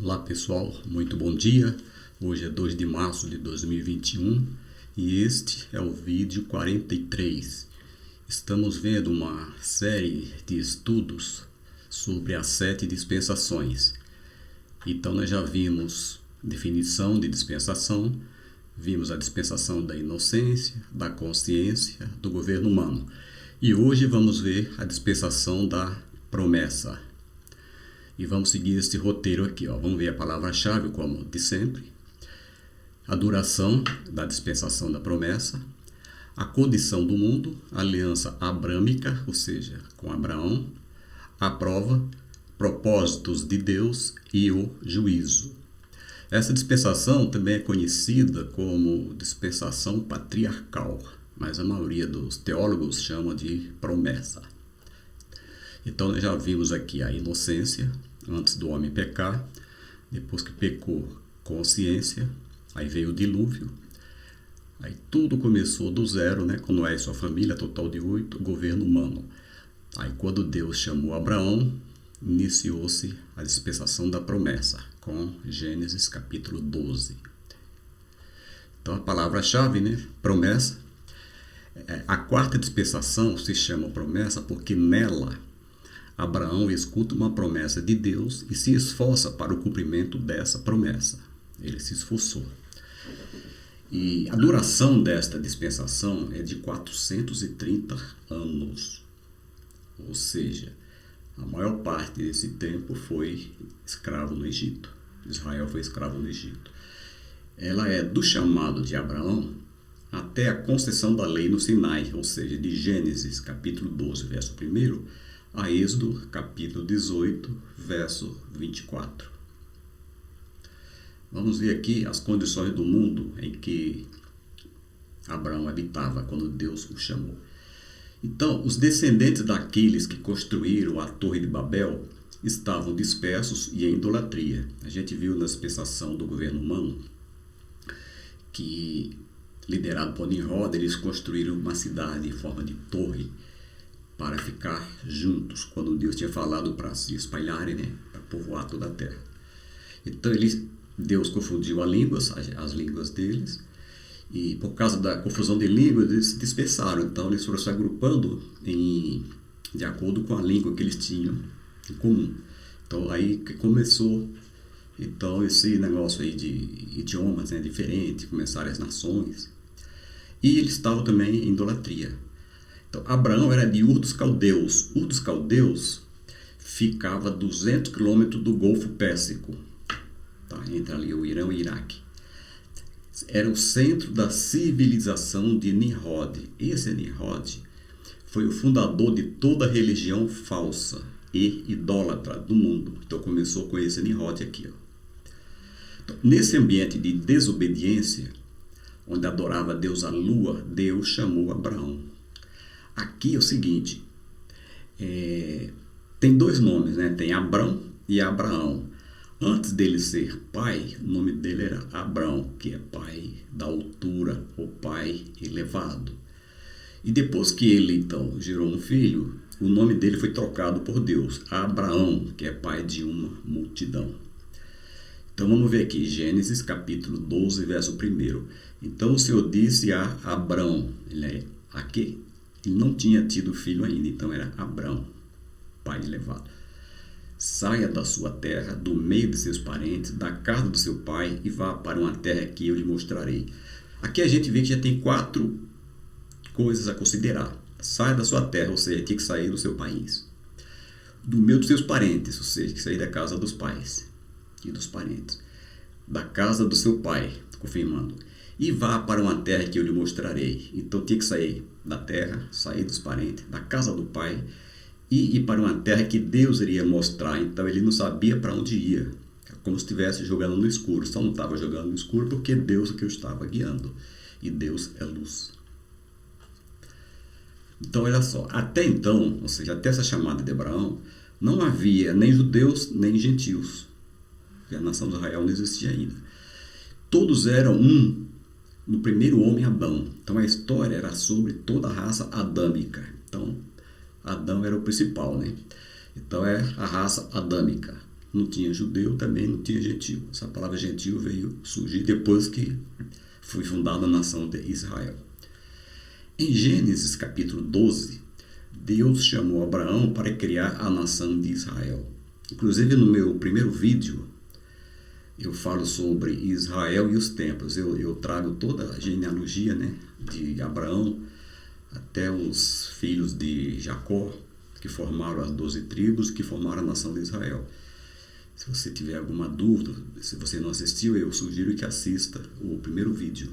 Olá pessoal, muito bom dia. Hoje é 2 de março de 2021 e este é o vídeo 43. Estamos vendo uma série de estudos sobre as 7 dispensações. Então nós já vimos definição de dispensação, vimos a dispensação da inocência, da consciência, do governo humano. E hoje vamos ver a dispensação da promessa. E vamos seguir este roteiro aqui, ó. Vamos ver a palavra-chave, como de sempre. A duração da dispensação da promessa. A condição do mundo, a aliança abrâmica, ou seja, com Abraão. A prova, propósitos de Deus e o juízo. Essa dispensação também é conhecida como dispensação patriarcal, mas a maioria dos teólogos chama de promessa. Então nós já vimos aqui a inocência, antes do homem pecar, depois que pecou, consciência, aí veio o dilúvio, aí tudo começou do zero, né, com Noé e sua família, total de 8, governo humano. Aí quando Deus chamou Abraão, iniciou-se a dispensação da promessa, com Gênesis capítulo 12. Então a palavra-chave, né, promessa. A quarta dispensação se chama promessa porque nela Abraão escuta uma promessa de Deus e se esforça para o cumprimento dessa promessa. Ele se esforçou. E a duração desta dispensação é de 430 anos. Ou seja, a maior parte desse tempo foi escravo no Egito. Israel foi escravo no Egito. Ela é do chamado de Abraão até a concessão da lei no Sinai, ou seja, de Gênesis capítulo 12, verso 1, a Êxodo, capítulo 18, verso 24. Vamos ver aqui as condições do mundo em que Abraão habitava quando Deus o chamou. Então, os descendentes daqueles que construíram a Torre de Babel estavam dispersos e em idolatria. A gente viu na dispensação do governo humano que, liderado por Nimrod, eles construíram uma cidade em forma de torre para ficar juntos, quando Deus tinha falado para se espalharem, né, para povoar toda a terra. Então Deus confundiu as línguas deles, e por causa da confusão de línguas eles se dispersaram. Então eles foram se agrupando de acordo com a língua que eles tinham em comum. Então aí que começou esse negócio aí de idiomas, né, diferentes, começaram as nações, e eles estavam também em idolatria. Então, Abraão era de Ur dos Caldeus. Ur dos Caldeus ficava a 200 quilômetros do Golfo Pérsico, tá? Entre ali o Irã e o Iraque. Era o centro da civilização de Nimrod. Esse Nimrod foi o fundador de toda a religião falsa e idólatra do mundo. Então começou com esse Nimrod aqui, ó. Então, nesse ambiente de desobediência, onde adorava a Deus a lua, Deus chamou Abraão. Aqui é o seguinte, tem dois nomes, né? Tem Abrão e Abraão. Antes dele ser pai, o nome dele era Abrão, que é pai da altura, ou pai elevado. E depois que ele então gerou um filho, o nome dele foi trocado por Deus, Abraão, que é pai de uma multidão. Então vamos ver aqui, Gênesis capítulo 12, verso 1. Então o Senhor disse a Abrão, ele não tinha tido filho ainda, então era Abrão, pai elevado. Saia da sua terra, do meio de seus parentes, da casa do seu pai, e vá para uma terra que eu lhe mostrarei. Aqui a gente vê que já tem 4 coisas a considerar. Saia da sua terra, ou seja, tinha que sair do seu país. Do meio dos seus parentes, ou seja, que sair da casa dos pais e dos parentes. Da casa do seu pai, confirmando. E vá para uma terra que eu lhe mostrarei. Então tinha que sair da terra, sair dos parentes, da casa do pai e ir para uma terra que Deus iria mostrar. Então ele não sabia para onde ia, como se estivesse jogando no escuro. Só não estava jogando no escuro porque Deus é que o estava guiando, e Deus é luz. Então olha só, até então, ou seja, até essa chamada de Abraão, não havia nem judeus nem gentios, porque a nação de Israel não existia ainda. Todos eram no primeiro homem Adão. Então a história era sobre toda a raça adâmica. Então Adão era o principal, né? Então é a raça adâmica. não tinha judeu, também não tinha gentil. Essa palavra gentil veio surgir depois que foi fundada a nação de Israel. Em Gênesis capítulo 12, Deus chamou Abraão para criar a nação de Israel. Inclusive no meu primeiro vídeo, eu falo sobre Israel e os templos. Eu trago toda a genealogia, né, de Abraão até os filhos de Jacó, que formaram as 12 tribos, que formaram a nação de Israel. Se você tiver alguma dúvida, se você não assistiu, eu sugiro que assista o primeiro vídeo.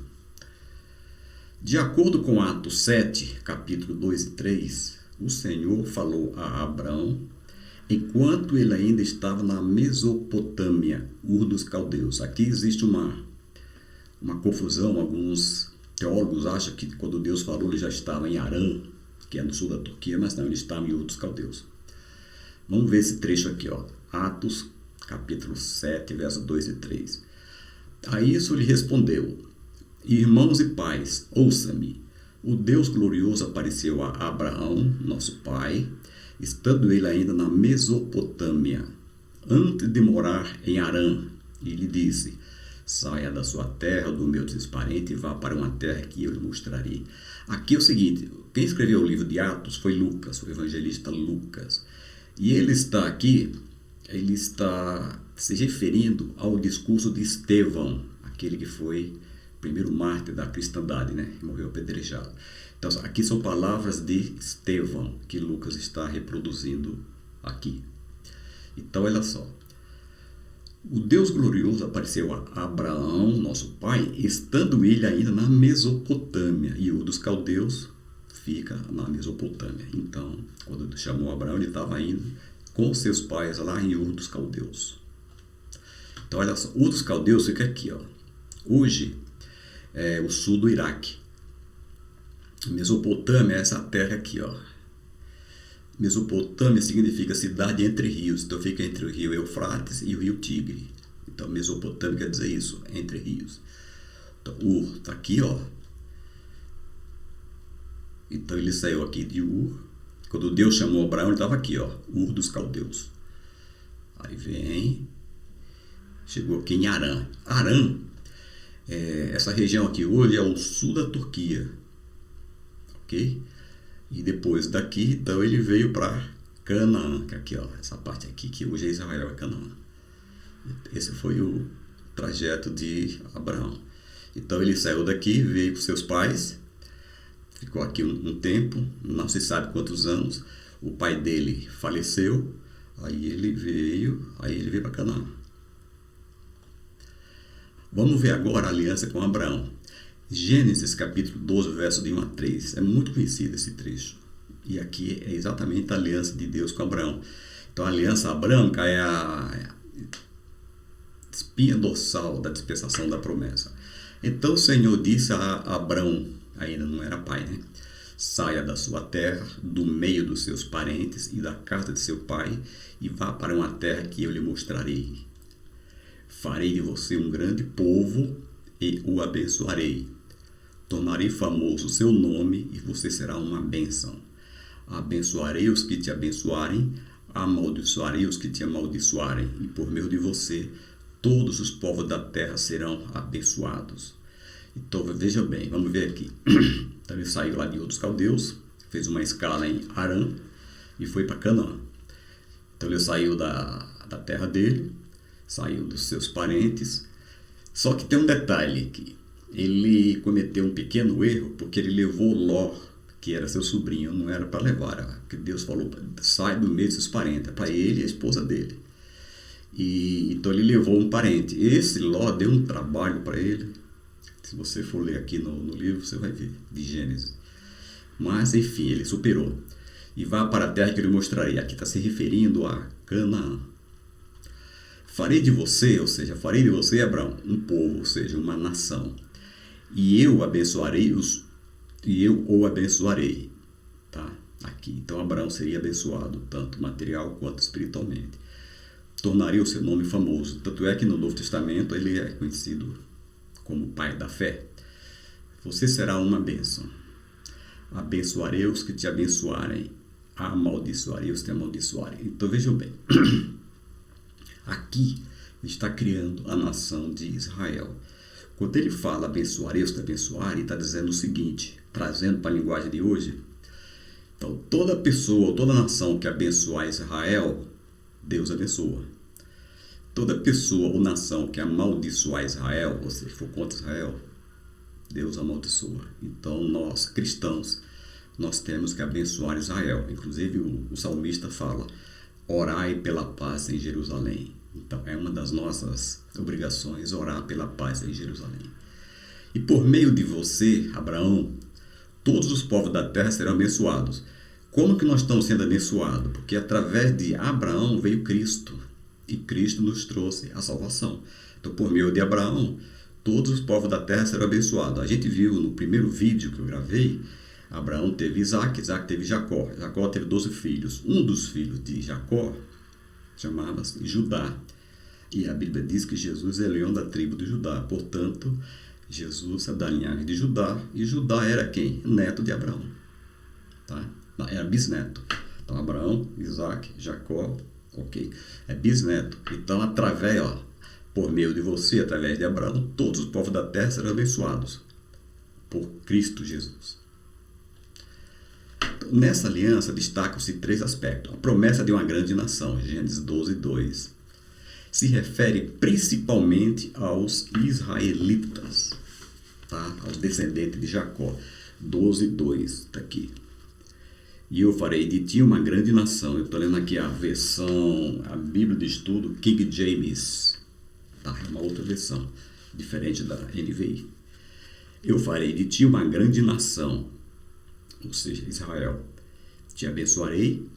De acordo com Atos 7, capítulo 2 e 3, o Senhor falou a Abraão enquanto ele ainda estava na Mesopotâmia, Ur dos Caldeus. Aqui existe uma confusão. Alguns teólogos acham que quando Deus falou ele já estava em Harã, que é no sul da Turquia, mas não, ele estava em Ur dos Caldeus. Vamos ver esse trecho aqui, ó. Atos, capítulo 7, versos 2 e 3. A isso lhe respondeu: irmãos e pais, ouça-me. O Deus glorioso apareceu a Abraão, nosso pai, estando ele ainda na Mesopotâmia, antes de morar em Harã, e lhe disse: saia da sua terra, do meu parente, e vá para uma terra que eu lhe mostrarei. Aqui é o seguinte, quem escreveu o livro de Atos foi Lucas, o evangelista Lucas. E ele está aqui, ele está se referindo ao discurso de Estevão, aquele que foi o primeiro mártir da cristandade, né? Morreu apedrejado. Então, aqui são palavras de Estevão que Lucas está reproduzindo aqui. Então, olha só. O Deus glorioso apareceu a Abraão, nosso pai, estando ele ainda na Mesopotâmia. E o dos caldeus fica na Mesopotâmia. Então, quando chamou Abraão, ele estava indo com seus pais lá em Ur dos Caldeus. Então, olha só. Ur dos Caldeus fica aqui, ó. Hoje é o sul do Iraque. Mesopotâmia é essa terra aqui, ó. Mesopotâmia significa cidade entre rios. Então fica entre o rio Eufrates e o rio Tigre. Então Mesopotâmia quer dizer isso, entre rios. Então Ur está aqui, ó. Então ele saiu aqui de Ur. Quando Deus chamou Abraão, ele estava aqui, ó, Ur dos Caldeus. Aí vem, chegou aqui em Harã. Harã, essa região aqui hoje é o sul da Turquia. Ok? E depois daqui, então ele veio para Canaã, que aqui, ó, essa parte aqui que hoje é Israel, é Canaã. Esse foi o trajeto de Abraão. Então ele saiu daqui, veio com seus pais, ficou aqui um tempo, não se sabe quantos anos. O pai dele faleceu, aí ele veio para Canaã. Vamos ver agora a aliança com Abraão. Gênesis capítulo 12, verso de 1 a 3. É muito conhecido esse trecho. E aqui é exatamente a aliança de Deus com Abraão. Então a aliança abrâmica é a espinha dorsal da dispensação da promessa. Então o Senhor disse a Abraão, ainda não era pai, né? Saia da sua terra, do meio dos seus parentes e da casa de seu pai, e vá para uma terra que eu lhe mostrarei. Farei de você um grande povo e o abençoarei. Tornarei famoso o seu nome e você será uma bênção. Abençoarei os que te abençoarem, amaldiçoarei os que te amaldiçoarem, e por meio de você todos os povos da terra serão abençoados. Então veja bem, vamos ver aqui. Então ele saiu lá de Ur dos Caldeus, fez uma escala em Harã e foi para Canaã. Então ele saiu da terra dele, saiu dos seus parentes. Só que tem um detalhe aqui. Ele cometeu um pequeno erro porque ele levou Ló, que era seu sobrinho. Não era para levar, porque Deus falou: sai do meio dos seus parentes, é para ele e a esposa dele. Então ele levou um parente. Esse Ló deu um trabalho para ele. Se você for ler aqui no livro, você vai ver, de Gênesis. Mas enfim, ele superou. E vá para a terra que eu lhe mostrarei. Aqui está se referindo a Canaã. Farei de você, ou seja, farei de você, Abraão, um povo, ou seja, uma nação. E eu o abençoarei. Tá? Aqui. Então Abraão seria abençoado, tanto material quanto espiritualmente. Tornarei o seu nome famoso. Tanto é que no Novo Testamento ele é conhecido como pai da fé. Você será uma bênção. Abençoarei os que te abençoarem. Amaldiçoarei os que te amaldiçoarem. Então vejam bem. Aqui ele está criando a nação de Israel. Quando ele fala abençoarei, os que abençoarem, ele está dizendo o seguinte, trazendo para a linguagem de hoje. Então, toda pessoa, toda nação que abençoar Israel, Deus abençoa. Toda pessoa ou nação que amaldiçoar Israel, ou seja, for contra Israel, Deus amaldiçoa. Então, nós, cristãos, nós temos que abençoar Israel. Inclusive, o salmista fala, orai pela paz em Jerusalém. Então, é uma das nossas obrigações, orar pela paz em Jerusalém. E por meio de você, Abraão, todos os povos da terra serão abençoados. Como que nós estamos sendo abençoados? Porque através de Abraão veio Cristo. E Cristo nos trouxe a salvação. Então, por meio de Abraão, todos os povos da terra serão abençoados. A gente viu no primeiro vídeo que eu gravei, Abraão teve Isaac, Isaac teve Jacó. Jacó teve 12 filhos. Um dos filhos de Jacó chamava-se Judá. E a Bíblia diz que Jesus é leão da tribo de Judá. Portanto, Jesus é da linhagem de Judá. E Judá era quem? Neto de Abraão. Tá? Era bisneto. Então, Abraão, Isaac, Jacó, ok. É bisneto. Então, por meio de você, através de Abraão, todos os povos da terra serão abençoados por Cristo Jesus. Então, nessa aliança destacam-se 3 aspectos. A promessa de uma grande nação, Gênesis 12, 2. Se refere principalmente aos israelitas, tá? Aos descendentes de Jacó. 12, 2, está aqui. E eu farei de ti uma grande nação. Eu estou lendo aqui a versão, a Bíblia de Estudo, King James. Tá? É uma outra versão, diferente da NVI. Eu farei de ti uma grande nação, ou seja, Israel. Te abençoarei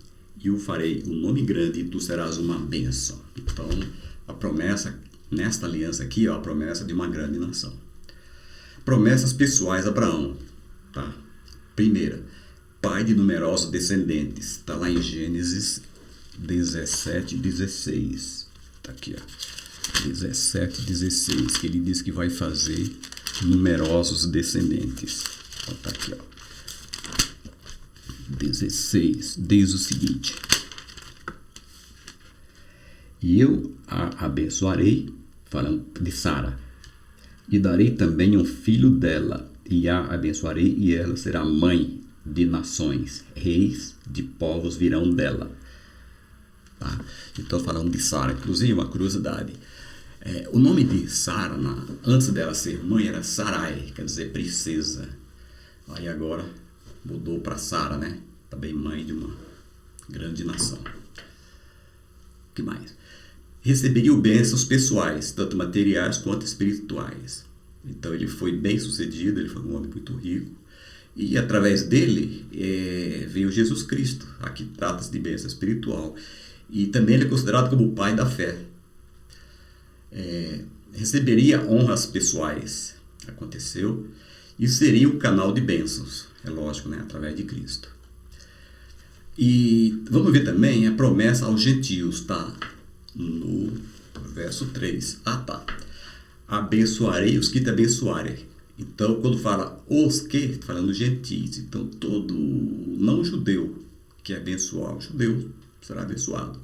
e o farei um nome grande e tu serás uma bênção. Então, a promessa, nesta aliança aqui, a promessa de uma grande nação. Promessas pessoais a Abraão. Tá? Primeira, pai de numerosos descendentes. Está lá em Gênesis 17, 16. Está aqui, ó. 17, 16. Que ele diz que vai fazer numerosos descendentes. Está aqui, ó. 16. Diz o seguinte. E eu a abençoarei, falando de Sara, e darei também um filho dela, e a abençoarei, e ela será mãe de nações, reis de povos virão dela. Tá? Então, falando de Sara, inclusive, uma curiosidade. O nome de Sara, antes dela ser mãe, era Sarai, quer dizer princesa. Aí agora mudou para Sara, né? Também mãe de uma grande nação. O que mais? Receberiam bênçãos pessoais, tanto materiais quanto espirituais. Então ele foi bem sucedido, ele foi um homem muito rico. E através dele veio Jesus Cristo. Aqui trata-se de bênção espiritual. E também ele é considerado como o pai da fé. Receberia honras pessoais. Aconteceu. E seria um canal de bênçãos. É lógico, né? Através de Cristo. E vamos ver também a promessa aos gentios. Tá? No verso 3. Tá. Abençoarei os que te abençoarem. Então, quando fala os que, falando gentios, então todo não judeu que abençoar o judeu será abençoado.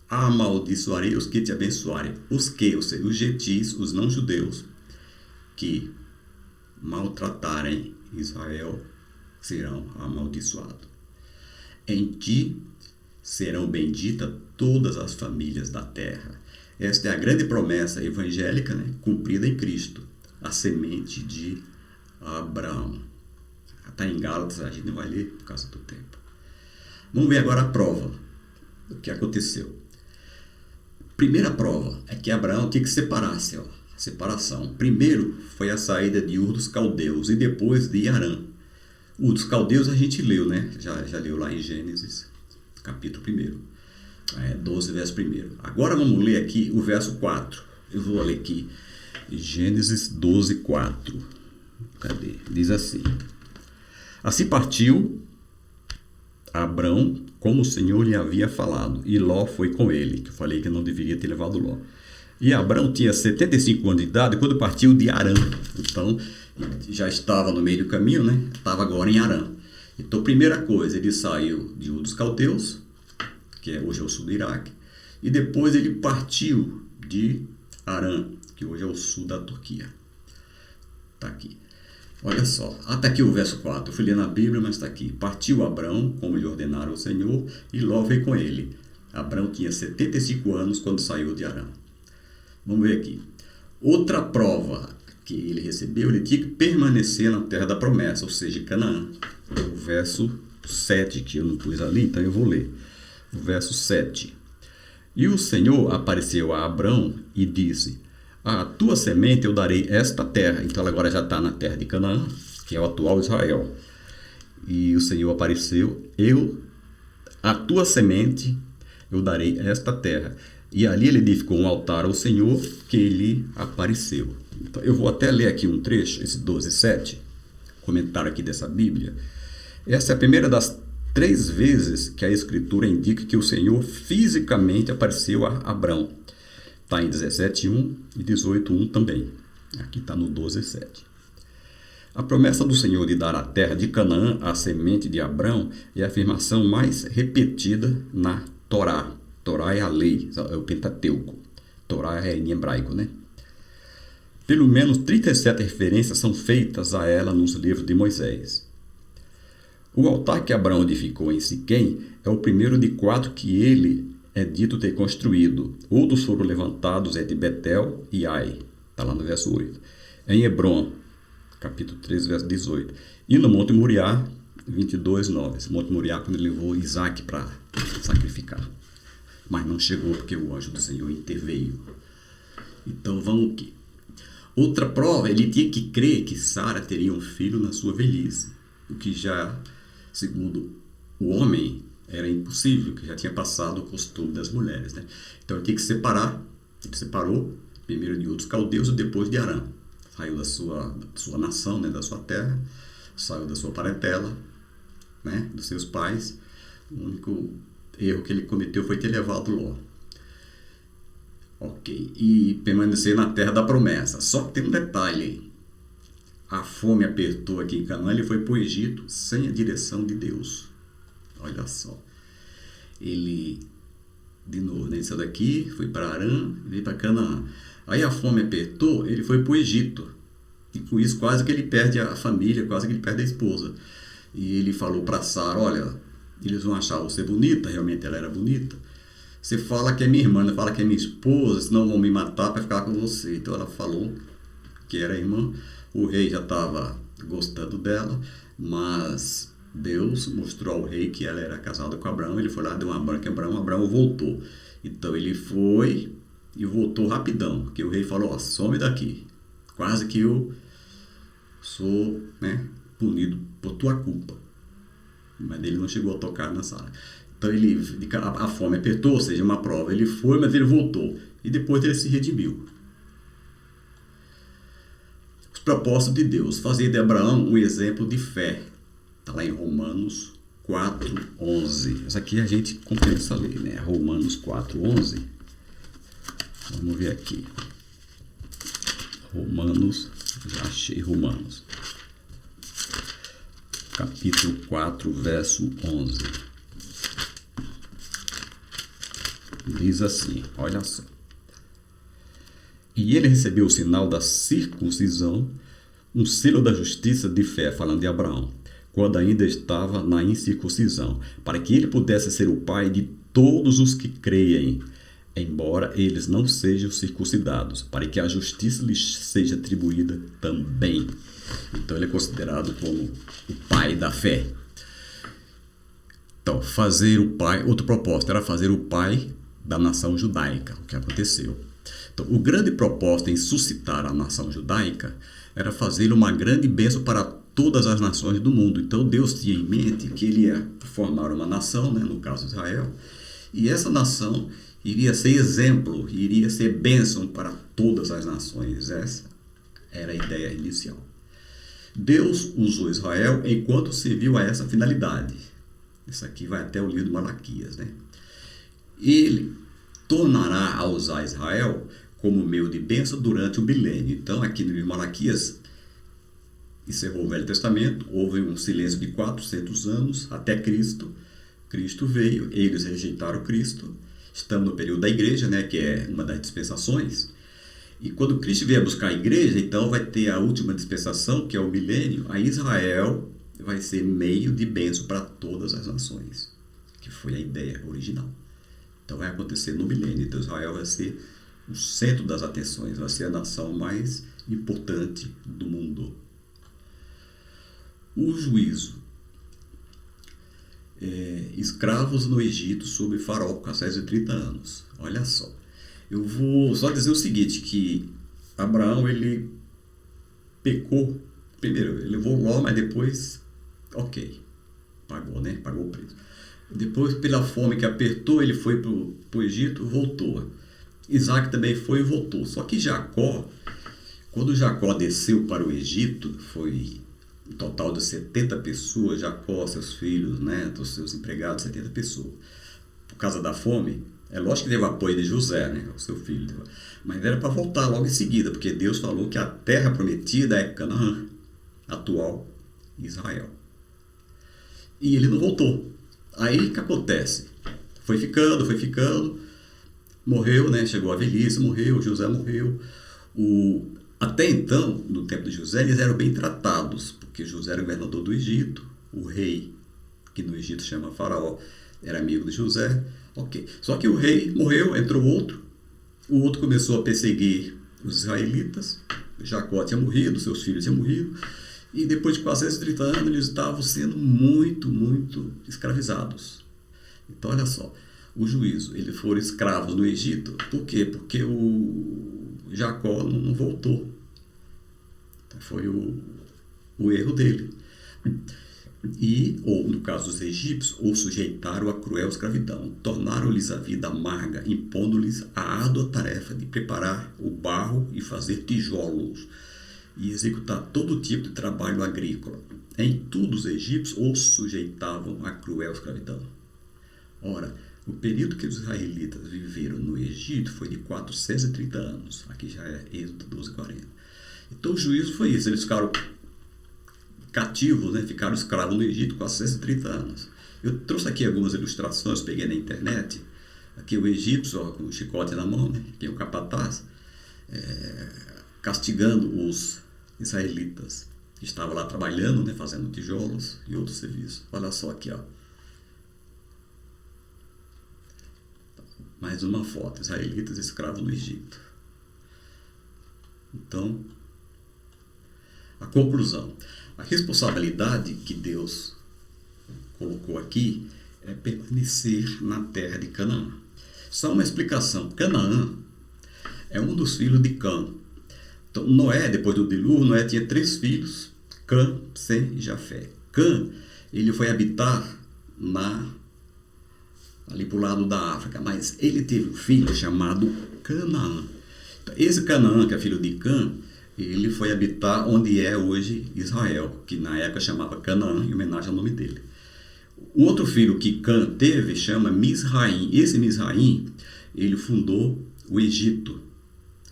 Amaldiçoarei os que te abençoarem. Os que, ou seja, os gentios, os não judeus, que maltratarem Israel, serão amaldiçoados. Em ti serão benditas todas as famílias da terra. Esta é a grande promessa evangélica, né, cumprida em Cristo. A semente de Abraão. Está em Gálatas, a gente não vai ler por causa do tempo. Vamos ver agora a prova do que aconteceu. Primeira prova é que Abraão tinha que separar-se. Separação. Primeiro foi a saída de Ur dos Caldeus e depois de Harã. Ur dos Caldeus a gente leu, né? Já leu lá em Gênesis, capítulo 1. 12, verso 1. Agora vamos ler aqui o verso 4. Eu vou ler aqui. Gênesis 12, 4. Cadê? Diz assim. Assim partiu Abrão, como o Senhor lhe havia falado, e Ló foi com ele, que eu falei que não deveria ter levado Ló. E Abrão tinha 75 anos de idade quando partiu de Harã. Então, já estava no meio do caminho, né? Estava agora em Harã. Então, primeira coisa, ele saiu de Ur dos Caldeus, que hoje é o sul do Iraque, e depois ele partiu de Harã, que hoje é o sul da Turquia. Está aqui. Olha só, até aqui o verso 4. Eu fui ler na Bíblia, mas está aqui. Partiu Abrão, como lhe ordenara o Senhor, e Ló veio com ele. Abrão tinha 75 anos quando saiu de Harã. Vamos ver aqui. Outra prova que ele recebeu, ele tinha que permanecer na terra da promessa, ou seja, Canaã. O verso 7, que eu não pus ali, então eu vou ler. O verso 7. E o Senhor apareceu a Abrão e disse: a tua semente eu darei esta terra. Então ela agora já está na terra de Canaã, que é o atual Israel. E o Senhor apareceu: a tua semente eu darei esta terra. E ali ele edificou um altar ao Senhor que lhe apareceu. Então, eu vou até ler aqui um trecho, esse 12:7, comentário aqui dessa Bíblia. Essa é a primeira das 3 vezes que a Escritura indica que o Senhor fisicamente apareceu a Abrão. Está em 17:1 e 18:1 também. Aqui está no 12:7. A promessa do Senhor de dar a terra de Canaã à semente de Abrão é a afirmação mais repetida na Torá. Torá é a lei, é o Pentateuco. Torá é em hebraico, né? Pelo menos 37 referências são feitas a ela nos livros de Moisés. O altar que Abraão edificou em Siquém é o primeiro de 4 que ele é dito ter construído. Outros foram levantados entre Betel e Ai. Está lá no verso 8. Em Hebron, capítulo 3, verso 18. E no Monte Moriá, 22:9. Monte Moriá, quando ele levou Isaac para sacrificar. Mas não chegou porque o anjo do Senhor interveio. Então vamos aqui. Outra prova, ele tinha que crer que Sara teria um filho na sua velhice. O que já, segundo o homem, era impossível, que já tinha passado o costume das mulheres, né? Então ele tinha que separar. Ele separou primeiro de outros caldeus e depois de Harã. Saiu da sua nação, né, da sua terra, saiu da sua parentela, né, dos seus pais. O único erro que ele cometeu foi ter levado Ló. Ok. E permanecer na terra da promessa. Só que tem um detalhe aí. A fome apertou aqui em Canaã, ele foi para o Egito sem a direção de Deus. Olha só. Ele, de novo, né, saiu daqui, foi para Harã, veio para Canaã. Aí a fome apertou, ele foi para o Egito. E com isso quase que ele perde a família, quase que ele perde a esposa. E ele falou para Sara: olha, eles vão achar você bonita, realmente ela era bonita. Você fala que é minha irmã, fala que é minha esposa, senão vão me matar para ficar com você. Então ela falou que era irmã. O rei já estava gostando dela, mas Deus mostrou ao rei que ela era casada com Abraão. Ele foi lá, deu uma branca em Abraão, Abraão voltou. Então ele foi e voltou rapidão, porque o rei falou: ó, some daqui. Quase que eu sou, né, punido por tua culpa. Mas ele não chegou a tocar na Sara. Então a fome apertou, ou seja, uma prova. Ele foi, mas ele voltou. E depois ele se redimiu. Os propósitos de Deus. Fazer de Abraão um exemplo de fé. Está lá em Romanos 4:11. Essa aqui a gente compensa a ler, né? Romanos 4:11. Vamos ver aqui. Romanos, já achei Romanos. Capítulo 4, verso 11. Diz assim, olha só. E ele recebeu o sinal da circuncisão, um selo da justiça de fé, falando de Abraão, quando ainda estava na incircuncisão, para que ele pudesse ser o pai de todos os que creem, embora eles não sejam circuncidados, para que a justiça lhes seja atribuída também. Então ele é considerado como o pai da fé. Então, fazer o pai, outro propósito era fazer o pai da nação judaica, o que aconteceu. Então, o grande propósito em suscitar a nação judaica era fazer uma grande bênção para todas as nações do mundo. Então Deus tinha em mente que ele ia formar uma nação, né, no caso Israel, e essa nação iria ser exemplo, iria ser bênção para todas as nações. Essa era a ideia inicial. Deus usou Israel enquanto serviu a essa finalidade. Isso aqui vai até o livro de Malaquias, né? Ele tornará a usar Israel como meio de bênção durante o milênio. Então, aqui no livro de Malaquias, encerrou o Velho Testamento, houve um silêncio de 400 anos até Cristo. Cristo veio, eles rejeitaram Cristo, Estamos no período da igreja, né, que é uma das dispensações. E quando Cristo vier buscar a igreja, então vai ter a última dispensação, que é o milênio. A Israel vai ser meio de bênção para todas as nações, que foi a ideia original. Então vai acontecer no milênio. Então Israel vai ser o centro das atenções, vai ser a nação mais importante do mundo. O juízo. Escravos no Egito sob Faraó por 430 anos. Olha só. Eu vou só dizer o seguinte, que Abraão, ele pecou. Primeiro, ele levou Ló, mas depois, ok, pagou, né? Pagou o preço. Depois, pela fome que apertou, ele foi para o Egito, voltou. Isaac também foi e voltou. Só que Jacó, quando Jacó desceu para o Egito, foi um total de 70 pessoas, Jacó, seus filhos, netos, seus empregados, 70 pessoas. Por causa da fome, é lógico que teve apoio de José, né, o seu filho. Mas era para voltar logo em seguida, porque Deus falou que a terra prometida é Canaã, atual Israel. E ele não voltou. Aí o que acontece? Foi ficando, morreu, né? Chegou a velhice, morreu, José morreu. Até então, no tempo de José, eles eram bem tratados, porque José era governador do Egito, o rei, que no Egito chama Faraó, era amigo de José. Ok. Só que o rei morreu, entrou outro, o outro começou a perseguir os israelitas, Jacó tinha morrido, seus filhos tinham morrido, e depois de 430 anos eles estavam sendo muito, muito escravizados. Então, olha só, o juízo, eles foram escravos no Egito, por quê? Porque o Jacó não voltou. Então, foi o erro dele. Ou no caso dos egípcios, o sujeitaram a cruel escravidão, tornaram-lhes a vida amarga, impondo-lhes a árdua tarefa de preparar o barro e fazer tijolos, e executar todo tipo de trabalho agrícola. Em tudo os egípcios os sujeitavam à cruel escravidão. Ora, o período que os israelitas viveram no Egito foi de 430 anos. Aqui já é Êxodo 12:40. Então o juízo foi isso. Eles ficaram cativos, né? Ficaram escravos no Egito 430 anos. Eu trouxe aqui algumas ilustrações, peguei na internet. Aqui o egípcio, ó, com o chicote na mão, né? Aqui o capataz, castigando os israelitas que estavam lá trabalhando, né? Fazendo tijolos e outros serviços. Olha só aqui, ó. Mais uma foto, israelitas escravos no Egito. Então, a conclusão. A responsabilidade que Deus colocou aqui é permanecer na terra de Canaã. Só uma explicação. Canaã é um dos filhos de Cã. Então, Noé, depois do dilúvio, Noé tinha 3 filhos, Cã, Sem e Jafé. Cã, ele foi habitar ali para o lado da África, mas ele teve um filho chamado Canaã. Esse Canaã, que é filho de Cã, ele foi habitar onde é hoje Israel, que na época chamava Canaã, em homenagem ao nome dele. O outro filho que Cã teve chama Misraim. Esse Misraim, ele fundou o Egito.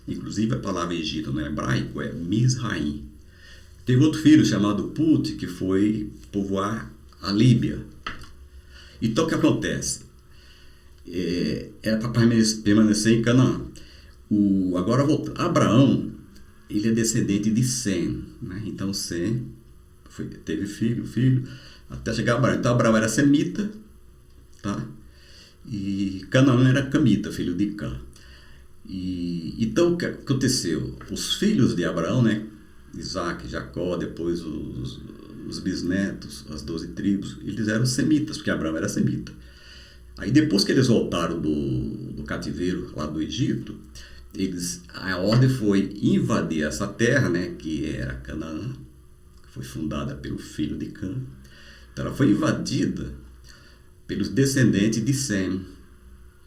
Inclusive a palavra Egito no hebraico é Misraim. Teve outro filho chamado Put, que foi povoar a Líbia. Então o que acontece? Era para permanecer em Canaã. Agora Abraão, ele é descendente de Sem, né? Então Sem teve filho, até chegar a Abraão. Então Abraão era semita, tá? E Canaã era camita, filho de Cã. Então o que aconteceu? Os filhos de Abraão, né? Isaac, Jacó, depois os bisnetos, as 12 tribos, eles eram semitas, porque Abraão era semita. Aí depois que eles voltaram do cativeiro lá do Egito, a ordem foi invadir essa terra, né, que era Canaã, que foi fundada pelo filho de Cã. Então ela foi invadida pelos descendentes de Sem,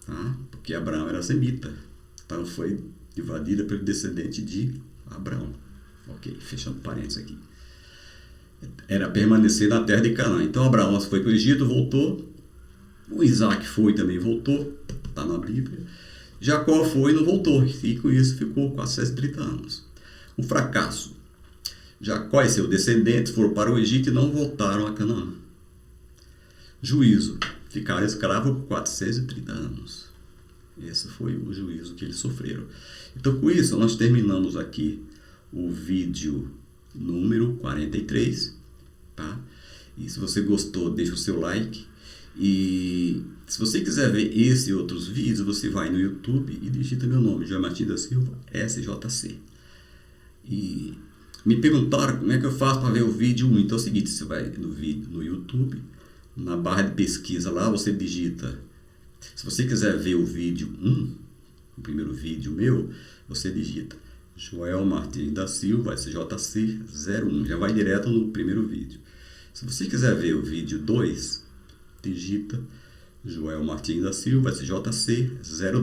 tá? Porque Abraão era semita. Então foi invadida pelo descendente de Abraão. Ok, fechando parênteses aqui. Era permanecer na terra de Canaã. Então Abraão foi para o Egito, voltou. O Isaac foi também, voltou. Está na Bíblia. Jacó foi e não voltou. E com isso ficou 430 anos. O fracasso. Jacó e seus descendentes foram para o Egito e não voltaram a Canaã. Juízo. Ficaram escravos por 430 anos. Esse foi o juízo que eles sofreram. Então, com isso, nós terminamos aqui o vídeo número 43, tá? E se você gostou, deixa o seu like. E se você quiser ver esse e outros vídeos, você vai no YouTube e digita meu nome, Joel Martins da Silva, SJC. E me perguntaram como é que eu faço para ver o vídeo 1. Então é o seguinte, você vai no vídeo no YouTube, na barra de pesquisa lá, você digita. Se você quiser ver o vídeo 1, o primeiro vídeo meu, você digita Joel Martins da Silva, SJC 01. Já vai direto no primeiro vídeo. Se você quiser ver o vídeo 2, digita Joel Martins da Silva, SJC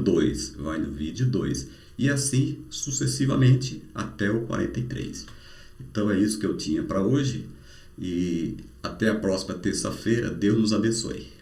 02. Vai no vídeo 2. E assim sucessivamente até o 43. Então é isso que eu tinha para hoje. E até a próxima terça-feira. Deus nos abençoe.